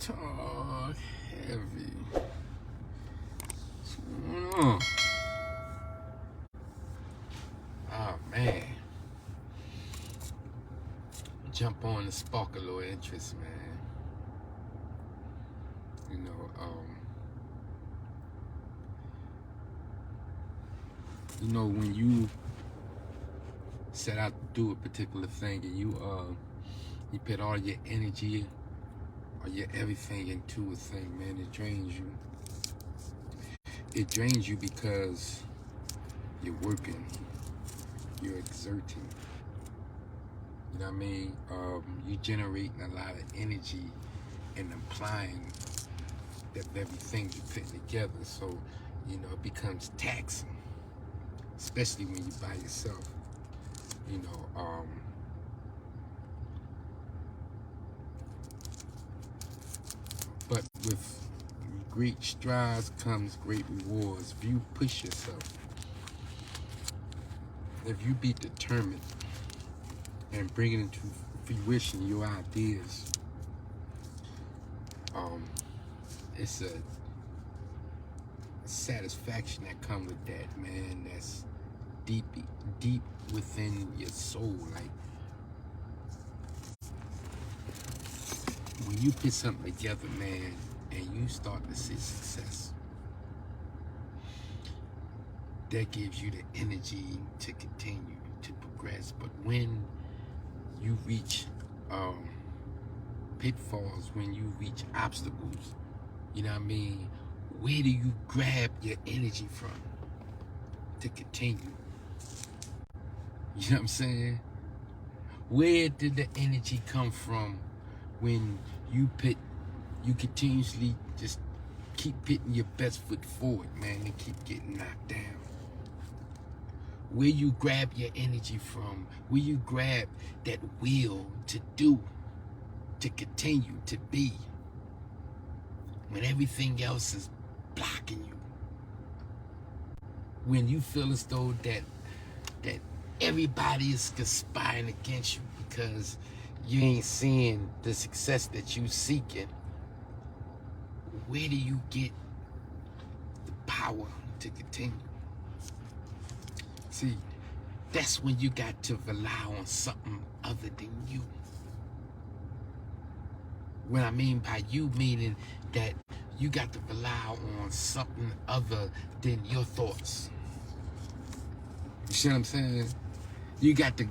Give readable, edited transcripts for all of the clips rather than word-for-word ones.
Talk heavy. What's going on? Oh man. Jump on and spark a little interest, man. You know, when you set out to do a particular thing and you put all your energy or your everything into a thing, man, it drains you. It drains you because you're working, you're exerting. You know what I mean? You're generating a lot of energy and applying that everything you put together. So, it becomes taxing, especially when you're by yourself. But with great strides comes great rewards. If you push yourself, if you be determined and bring it into fruition, your ideas, it's a satisfaction that comes with that, man. That's deep within your soul. Like when you put something together, man, and you start to see success, that gives you the energy to continue to progress. But when you reach pitfalls, when you reach obstacles, you know what I mean, where do you grab your energy from to continue? You know what I'm saying? Where did the energy come from when you continuously just keep putting your best foot forward, man, and keep getting knocked down? Where you grab your energy from? Where you grab that will to do, to continue to be, when everything else is blocking you? When you feel as though that everybody is conspiring against you because you ain't seeing the success that you seeking, where do you get the power to continue? See, that's when you got to rely on something other than you. What I mean by you, meaning that you got to rely on something other than your thoughts. You see what I'm saying? You got to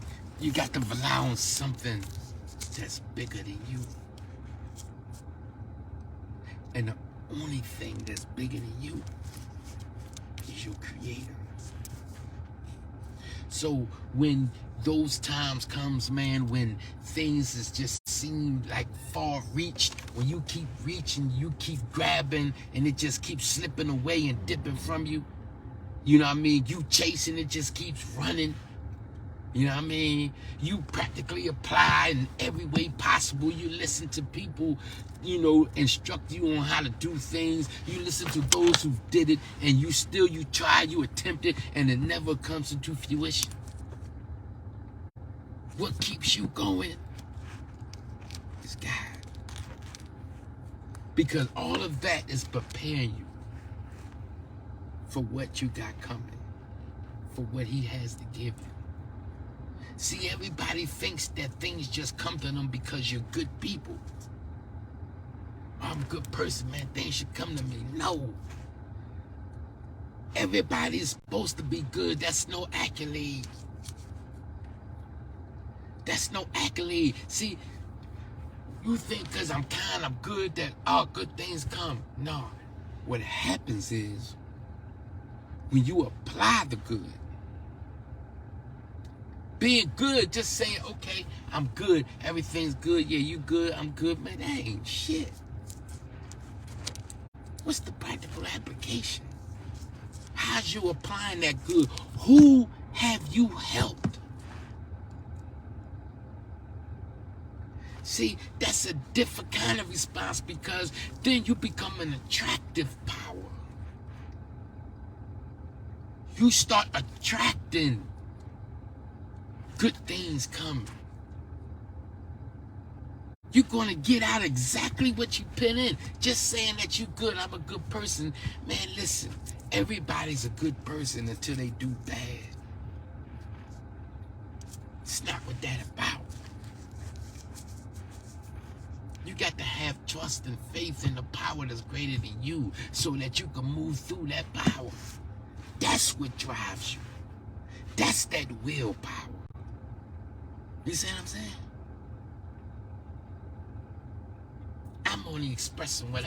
rely on something that's bigger than you. And the only thing that's bigger than you is your creator. So when those times comes, man, when things is just seem like far reached, when you keep reaching, you keep grabbing, and it just keeps slipping away and dipping from you, you know what I mean? You chasing, it just keeps running. You know what I mean? You practically apply in every way possible. You listen to people, instruct you on how to do things. You listen to those who did it, and you try, you attempt it, and it never comes into fruition. What keeps you going is God. Because all of that is preparing you for what you got coming, for what He has to give you. See, everybody thinks that things just come to them because you're good people. I'm a good person, man. Things should come to me. No. Everybody is supposed to be good. That's no accolade. That's no accolade. See, you think because I'm kind of good that all good things come. No. What happens is when you apply the good, being good, just saying, okay, I'm good, everything's good, yeah, you good, I'm good, man, that ain't shit. What's the practical application? How's you applying that good? Who have you helped? See, that's a different kind of response, because then you become an attractive power. You start attracting good things coming. You're going to get out exactly what you put in. Just saying that you're good, I'm a good person. Man, listen, everybody's a good person until they do bad. It's not what that's about. You got to have trust and faith in the power that's greater than you so that you can move through that power. That's what drives you. That's that willpower. You see what I'm saying? I'm only expressing what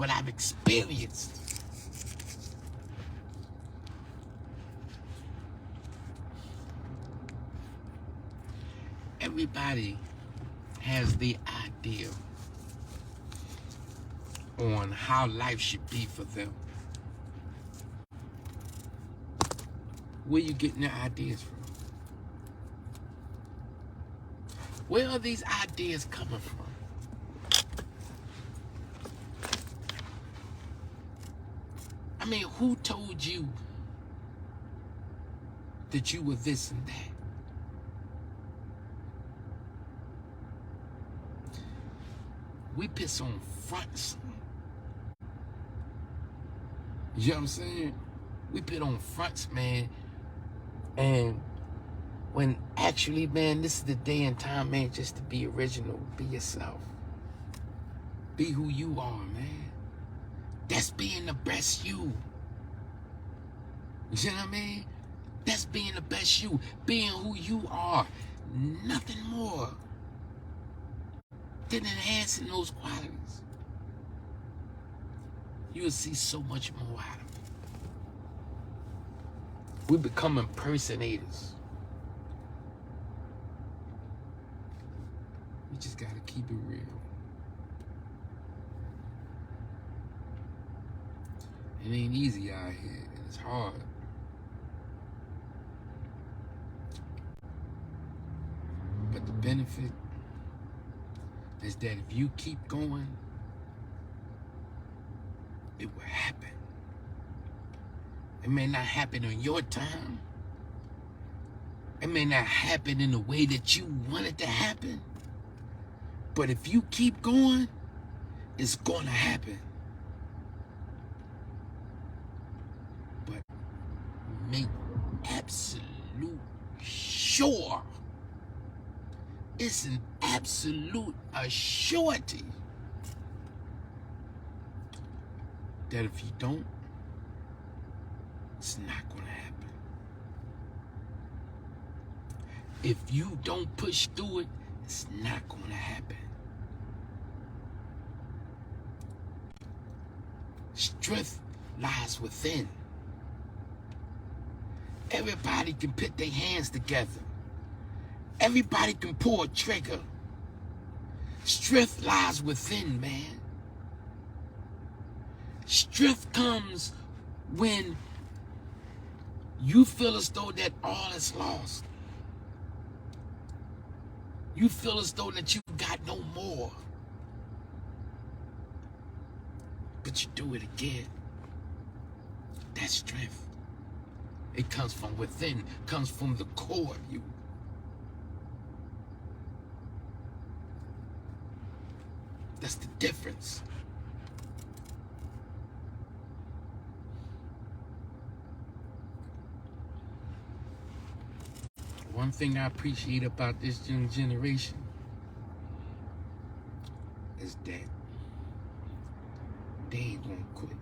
I've experienced. Everybody has the idea on how life should be for them. Where you getting their ideas from? Where are these ideas coming from? I mean, who told you that you were this and that? We piss on fronts. You know what I'm saying? We put on fronts, man. And when actually, man, this is the day and time, man, just to be original. Be yourself. Be who you are, man. That's being the best you. You know what I mean? That's being the best you. Being who you are. Nothing more than enhancing those qualities. You will see so much more out of it. We become impersonators. We just gotta keep it real. It ain't easy out here. It's hard. But the benefit is that if you keep going, it will happen. It may not happen on your time. It may not happen in the way that you want it to happen. But if you keep going, it's going to happen. But make absolute sure. It's an absolute surety that if you don't, it's not going to happen. If you don't push through it, it's not going to happen. Strength lies within. Everybody can put their hands together. Everybody can pull a trigger. Strength lies within, man. Strength comes when you feel as though that all is lost. You feel as though that you got no more. But you do it again. That's strength. It comes from within, comes from the core of you. That's the difference. One thing I appreciate about this young generation is that they ain't gonna quit.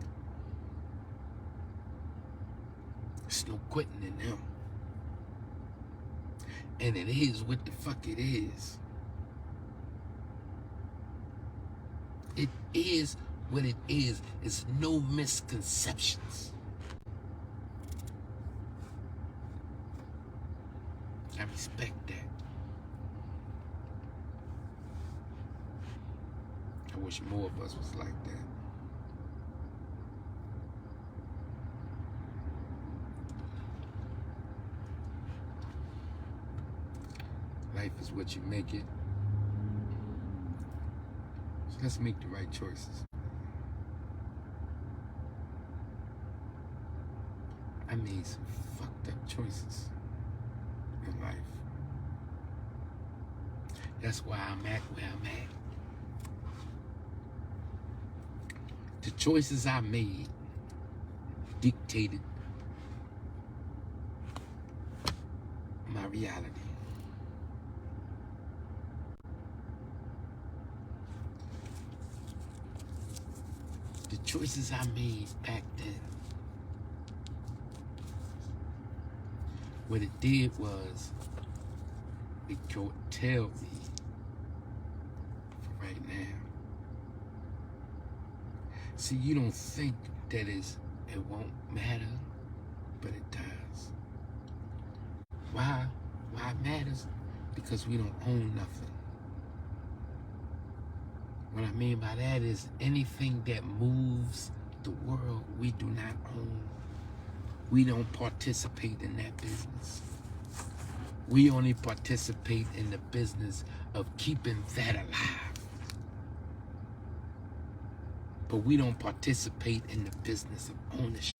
There's no quitting in them. And it is what the fuck it is. It is what it is. It's no misconceptions. I respect that. I wish more of us was like that. Life is what you make it. So let's make the right choices. I made some fucked up choices in life. That's why I'm at where I'm at. The choices I made dictated my reality. The choices I made back then, what it did was it curtailed me for right now. See, you don't think that it won't matter, but it does. Why? Why it matters? Because we don't own nothing. What I mean by that is anything that moves the world, we do not own. We don't participate in that business. We only participate in the business of keeping that alive. But we don't participate in the business of ownership.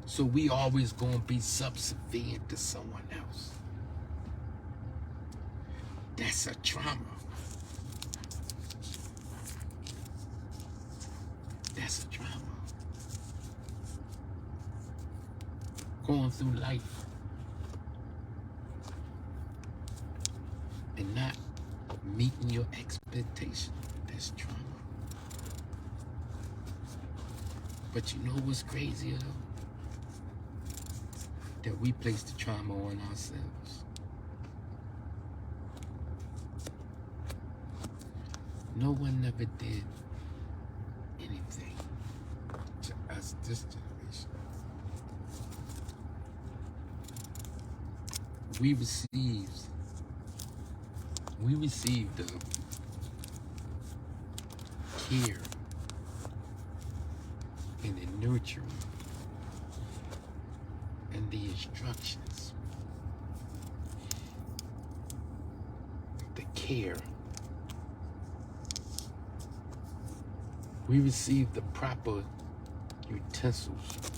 So we always gonna be subservient to someone else. That's a trauma. That's a trauma. Going through life and not meeting your expectations. That's trauma. But you know what's crazier though? That we place the trauma on ourselves. No one ever did anything to us, this generation. We received the care and the nurturing and the instructions, the care. We received the proper utensils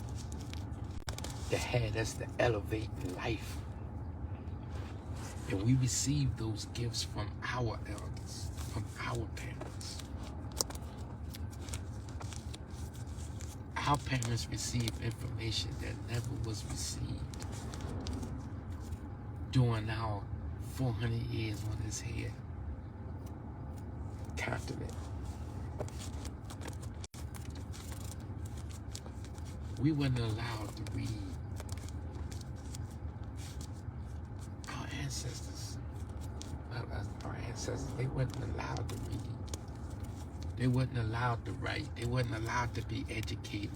that had us to elevate in life. And we received those gifts from our elders, from our parents. Our parents received information that never was received during our 400 years on this here continent. We weren't allowed to read. Our ancestors, they weren't allowed to read. They weren't allowed to write. They weren't allowed to be educated.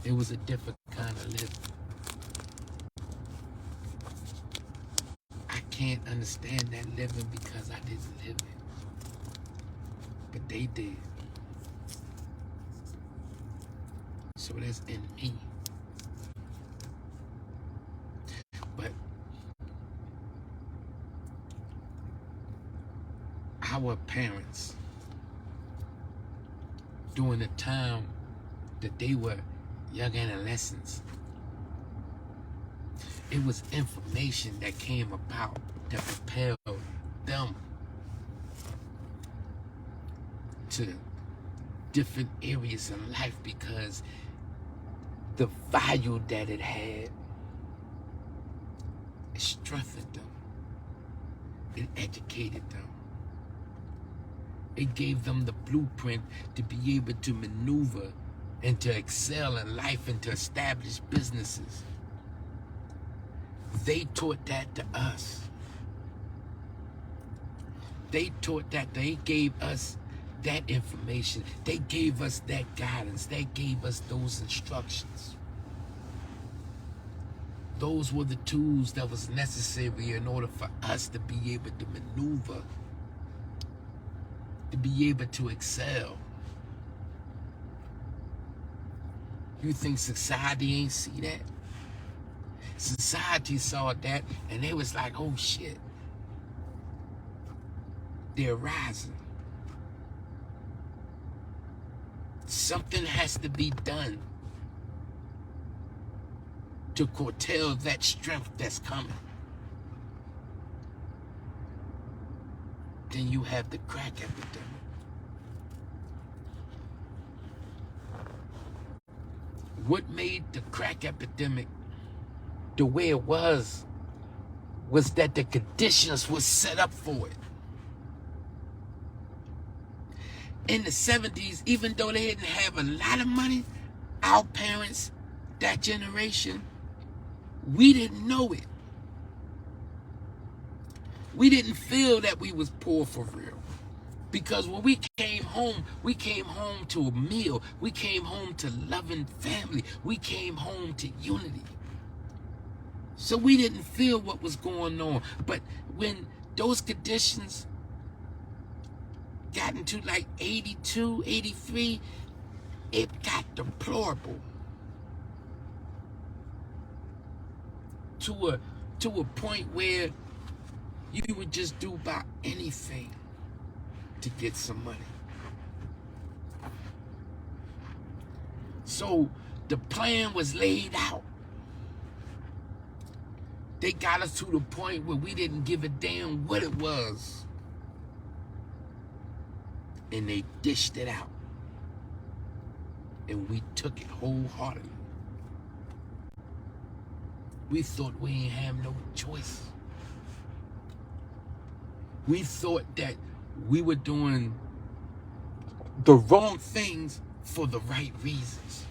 It was a different kind of living. I can't understand that living because I didn't live it. But they did. So that's in me. But our parents, during the time that they were young adolescents, it was information that came about that propelled them to different areas in life because the value that it had, it strengthened them. It educated them. It gave them the blueprint to be able to maneuver and to excel in life and to establish businesses. They taught that to us. They taught that. They gave us that information. They gave us that guidance. They gave us those instructions. Those were the tools that was necessary in order for us to be able to maneuver, to be able to excel. You think society ain't see that? Society saw that and they was like, oh shit, they're rising. Something has to be done to curtail that strength that's coming. Then you have the crack epidemic. What made the crack epidemic the way it was that the conditions were set up for it. In the 70s, even though they didn't have a lot of money, our parents, that generation, we didn't know it. We didn't feel that we was poor for real. Because when we came home to a meal. We came home to loving family. We came home to unity. So we didn't feel what was going on. But when those conditions got into like 82, 83, it got deplorable. To a point where you would just do about anything to get some money. So the plan was laid out. They got us to the point where we didn't give a damn what it was. And they dished it out. And we took it wholeheartedly. We thought we ain't have no choice. We thought that we were doing the wrong things for the right reasons.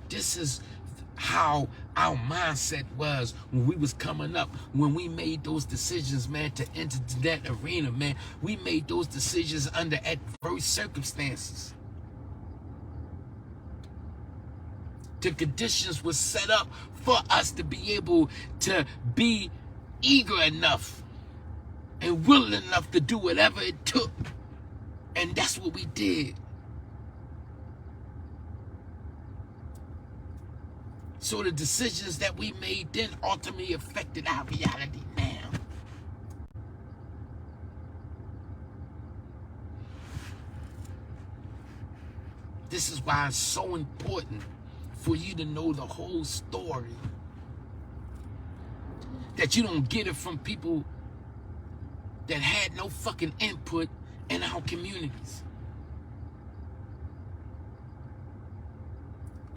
This is how our mindset was when we was coming up, when we made those decisions, man, to enter that arena, man. We made those decisions under adverse circumstances. The conditions were set up for us to be able to be eager enough and willing enough to do whatever it took. And that's what we did. So the decisions that we made then ultimately affected our reality now. This is why it's so important for you to know the whole story. That you don't get it from people that had no fucking input in our communities.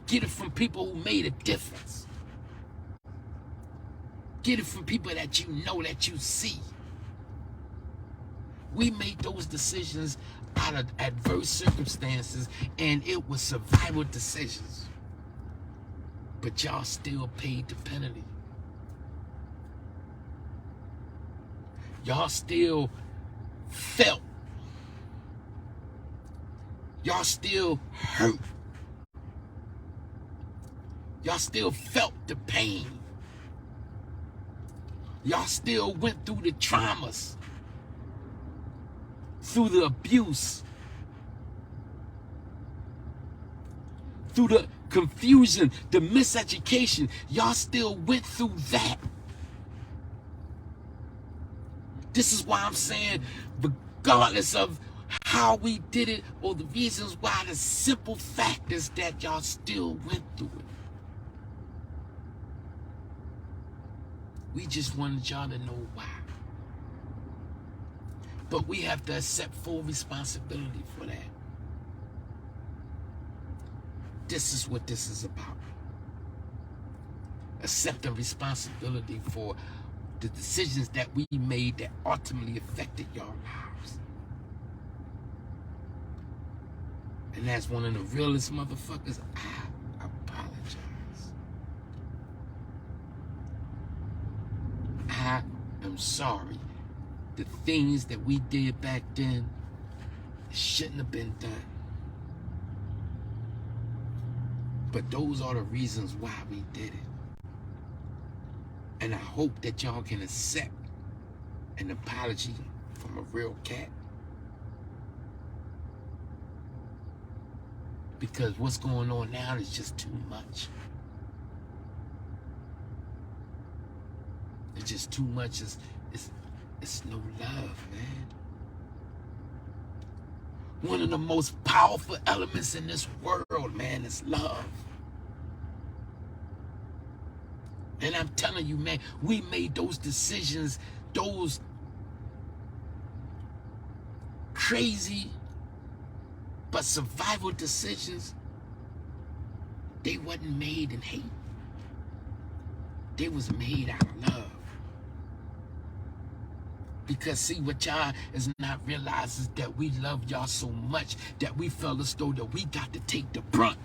Get it from people who made a difference. Get it from people that you know, that you see. We made those decisions out of adverse circumstances, and it was survival decisions. But y'all still paid the penalty. Y'all still felt. Y'all still hurt. Y'all still felt the pain. Y'all still went through the traumas, through the abuse, through the confusion, the miseducation. Y'all still went through that. This is why I'm saying, regardless of how we did it or the reasons why, the simple fact is that y'all still went through it. We just wanted y'all to know why. But we have to accept full responsibility for that. This is what this is about. Accepting responsibility for the decisions that we made that ultimately affected your lives. And as one of the realest motherfuckers, I apologize. I am sorry. The things that we did back then shouldn't have been done. But those are the reasons why we did it. And I hope that y'all can accept an apology from a real cat. Because what's going on now is just too much. It's just too much. It's no love, man. One of the most powerful elements in this world, man, is love. And I'm telling you, man, we made those decisions, those crazy but survival decisions. They wasn't made in hate. They was made out of love. Because see, what y'all is not realizing is that we love y'all so much that we felt as though that we got to take the brunt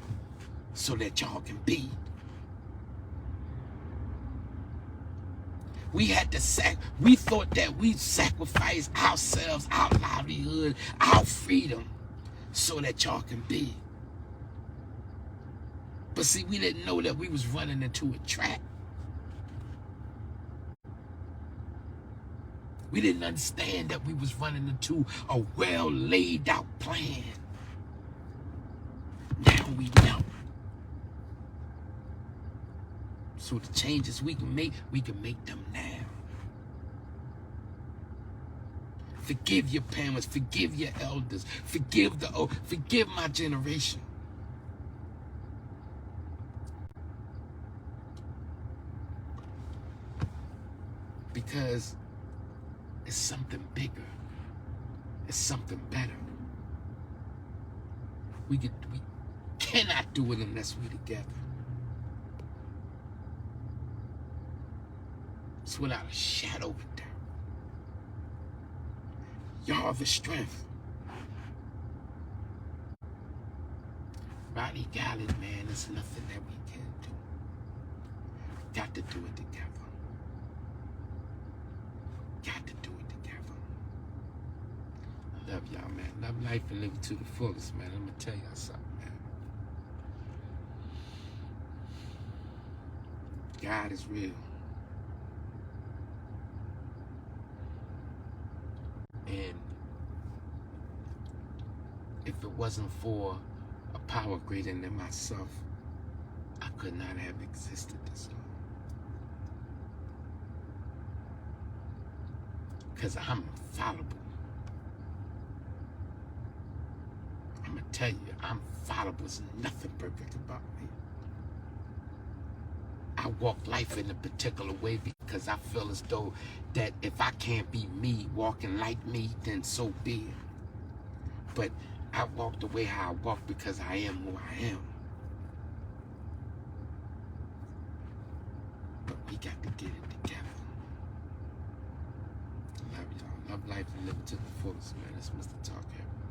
so that y'all can be. We had to we thought that we sacrificed ourselves, our livelihood, our freedom so that y'all can be. But see, we didn't know that we was running into a trap. We didn't understand that we was running into a well laid out plan. Now we know. So the changes we can make them now. Forgive your parents, forgive your elders, forgive my generation. Because it's something bigger. It's something better. We cannot do it unless we're together. It's without a shadow of a doubt. Y'all are the strength. Rodney Garland, man, there's nothing that we can do. Got to do it together. Got to do it together. I love y'all, man. Love life and live it to the fullest, man. I'm going to tell y'all something, man. God is real. And if it wasn't for a power greater than myself, I could not have existed this long. Because I'm fallible. I'm going to tell you, I'm fallible. There's nothing perfect about me. I walk life in a particular way because I feel as though that if I can't be me, walking like me, then so be it. But I walk the way how I walk because I am who I am. But we got to get it together. Love y'all. Love life and live it to the fullest, man. It's Mr. Talkheavy.